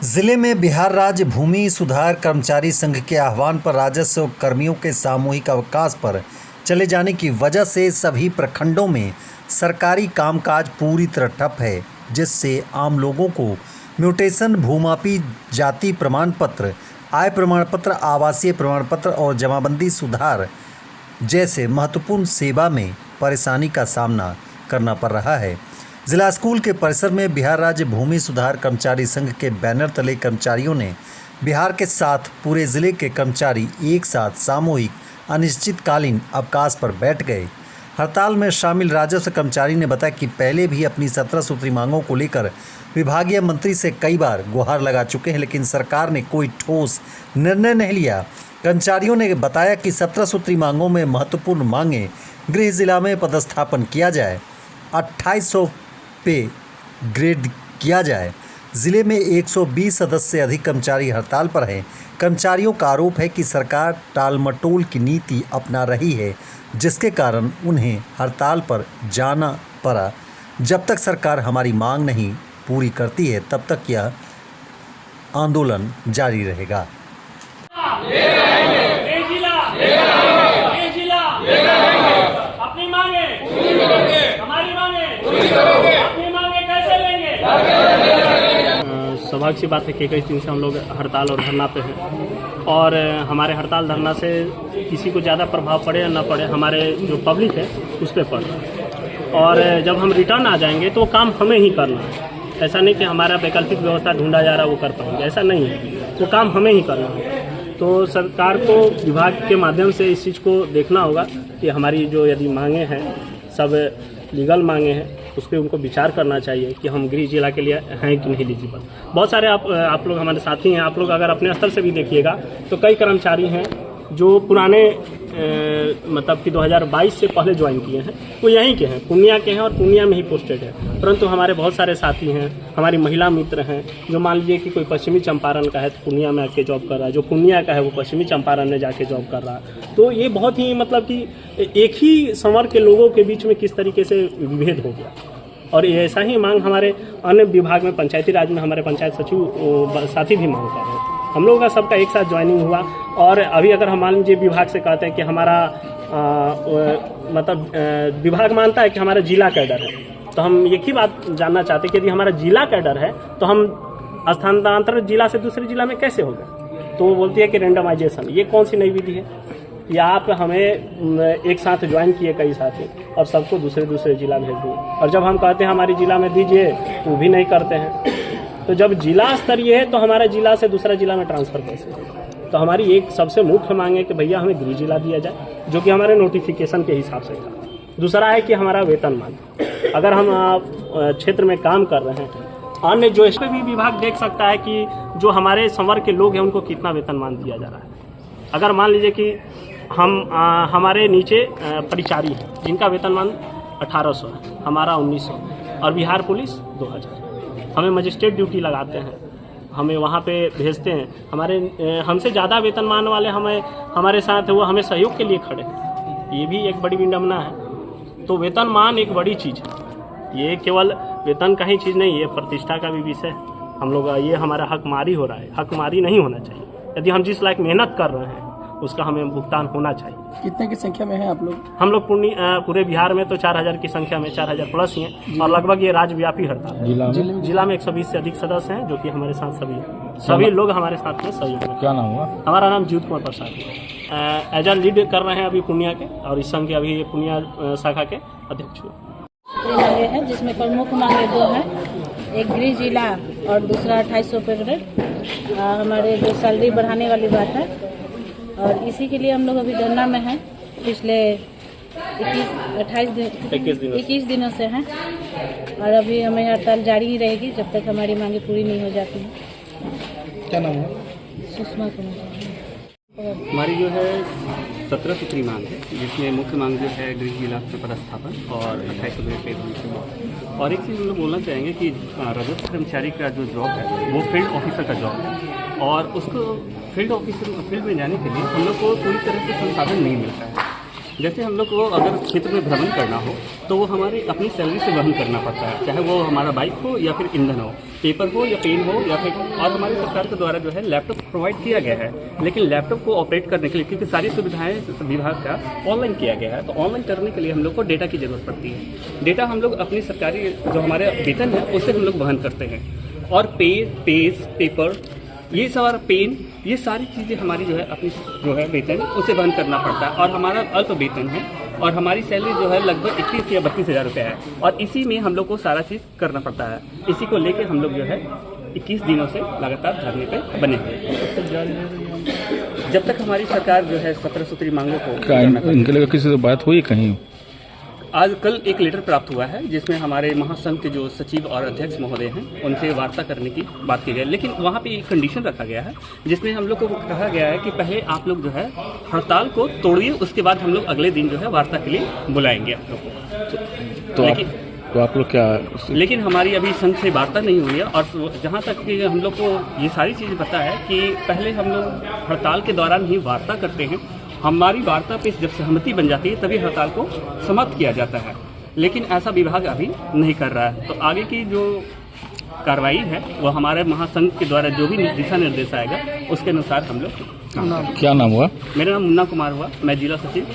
जिले में बिहार राज्य भूमि सुधार कर्मचारी संघ के आह्वान पर राजस्व कर्मियों के सामूहिक अवकाश पर चले जाने की वजह से सभी प्रखंडों में सरकारी कामकाज पूरी तरह ठप है, जिससे आम लोगों को म्यूटेशन, भूमापी, जाति प्रमाण पत्र, आय प्रमाण पत्र, आवासीय प्रमाण पत्र और जमाबंदी सुधार जैसे महत्वपूर्ण सेवा में परेशानी का सामना करना पड़ रहा है। जिला स्कूल के परिसर में बिहार राज्य भूमि सुधार कर्मचारी संघ के बैनर तले कर्मचारियों ने बिहार के साथ पूरे जिले के कर्मचारी एक साथ सामूहिक अनिश्चितकालीन अवकाश पर बैठ गए। हड़ताल में शामिल राजस्व कर्मचारी ने बताया कि पहले भी अपनी 17 सूत्री मांगों को लेकर विभागीय मंत्री से कई बार गुहार लगा चुके हैं, लेकिन सरकार ने कोई ठोस निर्णय नहीं लिया। कर्मचारियों ने बताया कि 17 सूत्री मांगों में महत्वपूर्ण मांगें गृह जिला में पदस्थापन किया जाए, 2800 पे ग्रेड किया जाए। जिले में 120 सदस्य से अधिक कर्मचारी हड़ताल पर हैं। कर्मचारियों का आरोप है कि सरकार टालमटोल की नीति अपना रही है, जिसके कारण उन्हें हड़ताल पर जाना पड़ा। जब तक सरकार हमारी मांग नहीं पूरी करती है, तब तक यह आंदोलन जारी रहेगा। सौभाग्य सी बात है कि 21 दिन से हम लोग हड़ताल और धरना पे हैं और हमारे हड़ताल धरना से किसी को ज़्यादा प्रभाव पड़े या ना पड़े, हमारे जो पब्लिक है उस पर पड़ रहा है। और जब हम रिटर्न आ जाएंगे तो काम हमें ही करना है। ऐसा नहीं कि हमारा वैकल्पिक व्यवस्था ढूंढा जा रहा है वो कर पाएंगे, ऐसा नहीं है। वो काम हमें ही करना है। तो सरकार को विभाग के माध्यम से इस चीज़ को देखना होगा कि हमारी जो यदि मांगे हैं सब लीगल मांगे हैं, उस पर उनको विचार करना चाहिए कि हम गृह जिला के लिए हैं कि नहीं एलिजिबल। बहुत सारे आप लोग हमारे साथी हैं। आप लोग अगर अपने स्तर से भी देखिएगा तो कई कर्मचारी हैं जो पुराने मतलब कि 2022 से पहले ज्वाइन किए हैं, वो यहीं के हैं, पूर्णिया के हैं और पूर्णिया में ही पोस्टेड है। परंतु हमारे बहुत सारे साथी हैं, हमारी महिला मित्र हैं, जो मान लीजिए कि कोई पश्चिमी चंपारण का है तो पूर्णिया में आके जॉब कर रहा है, जो पूर्णिया का है वो पश्चिमी चंपारण में जाके जॉब कर रहा है। तो ये बहुत ही मतलब कि एक ही संवर्ग के लोगों के बीच में किस तरीके से विभेद हो गया। और ऐसा ही मांग हमारे अन्य विभाग में, पंचायती राज में हमारे पंचायत सचिव साथी भी मांग कर रहे हैं। हम लोगों का सबका एक साथ ज्वाइनिंग हुआ और अभी अगर हम मान लीजिए विभाग से कहते हैं कि हमारा मतलब विभाग मानता है कि हमारा जिला कैडर है, तो हम एक ही बात जानना चाहते हैं कि यदि हमारा जिला कैडर है तो हम स्थानांतरण जिला से दूसरे जिला में कैसे होगा। तो वो बोलती है कि रेंडमाइजेशन, ये कौन सी नई विधि है। या आप हमें एक साथ ज्वाइन किए कई साथी और सबको दूसरे जिला भेज दो, और जब हम कहते हैं हमारी जिला में दीजिए तो भी नहीं करते हैं। तो जब जिला स्तरीय है तो हमारे जिला से दूसरा जिला में ट्रांसफ़र कैसे होगा। तो हमारी एक सबसे मुख्य मांग है कि भैया हमें गृह जिला दिया जाए, जो कि हमारे नोटिफिकेशन के हिसाब से था। दूसरा है कि हमारा वेतनमान, अगर हम क्षेत्र में काम कर रहे हैं, अन्य जो इस पर भी विभाग देख सकता है कि जो हमारे संवर्ग के लोग हैं उनको कितना वेतनमान दिया जा रहा है। अगर मान लीजिए कि हमारे नीचे परिचारी हैं जिनका वेतनमान 1800 है, हमारा 1900 और बिहार पुलिस 2000। हमें मजिस्ट्रेट ड्यूटी लगाते हैं, हमें वहाँ पे भेजते हैं। हमसे ज़्यादा वेतनमान वाले हमारे साथ वो हमें सहयोग के लिए खड़े हैं। ये भी एक बड़ी विडंबना है। तो वेतनमान एक बड़ी चीज़ है, ये केवल वेतन का ही चीज़ नहीं, ये प्रतिष्ठा का भी विषय है। हम लोग ये हमारा हकमारी हो रहा है, हकमारी नहीं होना चाहिए। यदि हम जिस लायक मेहनत कर रहे हैं उसका हमें भुगतान होना चाहिए। कितने की संख्या में है आप लोग? हम लोग पूरे बिहार में तो 4000 की संख्या में, 4000 प्लस ही हैं और लगभग ये राज्यव्यापी हड़ताल है। जिला में 120 से अधिक सदस्य हैं, जो कि हमारे साथ सभी लोग हमारे साथ में सहयोग में। क्या नाम हुआ? हमारा नाम जीत कुमार प्रसाद है। एज लीड कर रहे हैं अभी पूर्णिया के, और इस संघ के अभी पूर्णिया शाखा के अध्यक्ष मांगे हैं, जिसमें प्रमुख मांगे 2 हैं, एक गृह जिला और दूसरा 2800 पे ग्रेड। हमारे जो सैलरी बढ़ाने वाली बात है, और इसी के लिए हम लोग अभी धरना में हैं पिछले 21 दिनों से हैं। और अभी हमें हड़ताल जारी ही रहेगी जब तक हमारी मांगे पूरी नहीं हो जाती हैं। क्या नाम है? सुषमा कुमार। हमारी जो है 17 सूत्री मांग है, जिसमें मुख्य मांग जो है गृह जिला में पदस्थापन और 2800 ग्रेड पे। और एक चीज़ हम लोग बोलना चाहेंगे कि राजस्व कर्मचारी का जो जॉब है वो फील्ड ऑफिसर का जॉब है, और उसको फील्ड ऑफिसर फील्ड में जाने के लिए हम लोग को पूरी तरह से संसाधन नहीं मिलता है। जैसे हम लोग को अगर क्षेत्र में भ्रमण करना हो तो वो हमारे अपनी सैलरी से वहन करना पड़ता है, चाहे वो हमारा बाइक हो या फिर ईंधन हो, पेपर हो या पेन हो या फिर, और हमारी सरकार के द्वारा जो है लैपटॉप प्रोवाइड किया गया है। लेकिन लैपटॉप को ऑपरेट करने के लिए, क्योंकि सारी सुविधाएं विभाग का ऑनलाइन किया गया है, तो ऑनलाइन करने के लिए हम लोग को डेटा की ज़रूरत पड़ती है। डेटा हम लोग अपनी सरकारी जो हमारे वेतन है उससे हम लोग वहन करते हैं। और पेज, पेपर, ये सारा पेन, ये सारी चीज़ें हमारी जो है अपनी जो है वेतन उसे वहन करना पड़ता है। और हमारा अल्प वेतन है और हमारी सैलरी जो है लगभग 31 या 32 हज़ार रुपये है, और इसी में हम लोग को सारा चीज़ करना पड़ता है। इसी को लेकर हम लोग जो है 21 दिनों से लगातार धरने पे बने हुए हैं, जब तक हमारी सरकार जो है 17 सूत्री मांगों को। इनके लिए किसी से बात हुई कहीं? आज कल एक लेटर प्राप्त हुआ है जिसमें हमारे महासंघ के जो सचिव और अध्यक्ष महोदय हैं उनसे वार्ता करने की बात की गई, लेकिन वहाँ पे एक कंडीशन रखा गया है जिसमें हम लोग को कहा गया है कि पहले आप लोग जो है हड़ताल को तोड़िए, उसके बाद हम लोग अगले दिन जो है वार्ता के लिए बुलाएंगे आप लोग को। तो आप लोग क्या? लेकिन हमारी अभी संघ से वार्ता नहीं हुई है, और जहाँ तक कि हम लोग को ये सारी चीज़ पता है कि पहले हम लोग हड़ताल के दौरान ही वार्ता करते हैं, हमारी वार्ता पे जब सहमति बन जाती है तभी हड़ताल को समाप्त किया जाता है, लेकिन ऐसा विभाग अभी नहीं कर रहा है। तो आगे की जो कार्रवाई है वो हमारे महासंघ के द्वारा जो भी दिशा निर्देश आएगा उसके अनुसार हम लोग। क्या नाम हुआ? मेरा नाम मुन्ना कुमार हुआ, मैं जिला सचिव